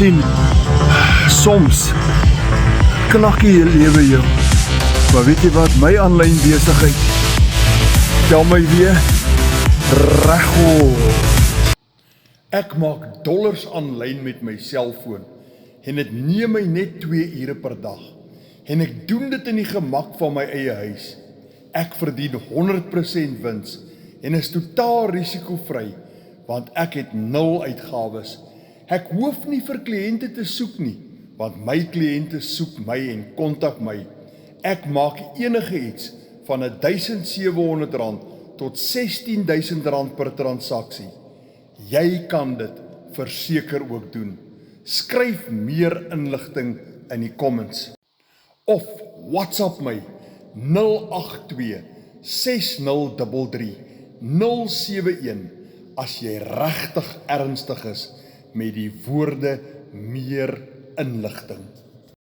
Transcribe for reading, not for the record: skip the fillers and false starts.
sien, soms knak jy lewe jou. Maar weet jy wat, my aanlyn besigheid tel my weer regop. Ek maak dollars aanlyn met my selfoon en dit neem my net 2 ure per dag. En ek doen dit in die gemak van my eie huis. Ek verdien 100% wins en is totaal risikovry, want ek het 0 uitgawes. Ek hoef nie vir kliënte te soek nie, want my kliënte soek my en kontak my. Ek maak enige iets van R1,700 tot R16,000 per transaksie. Jy kan dit verseker ook doen. Skryf meer inligting in die comments. Of WhatsApp my 082 6033 071 as jy regtig ernstig is met die woorde meer inligting.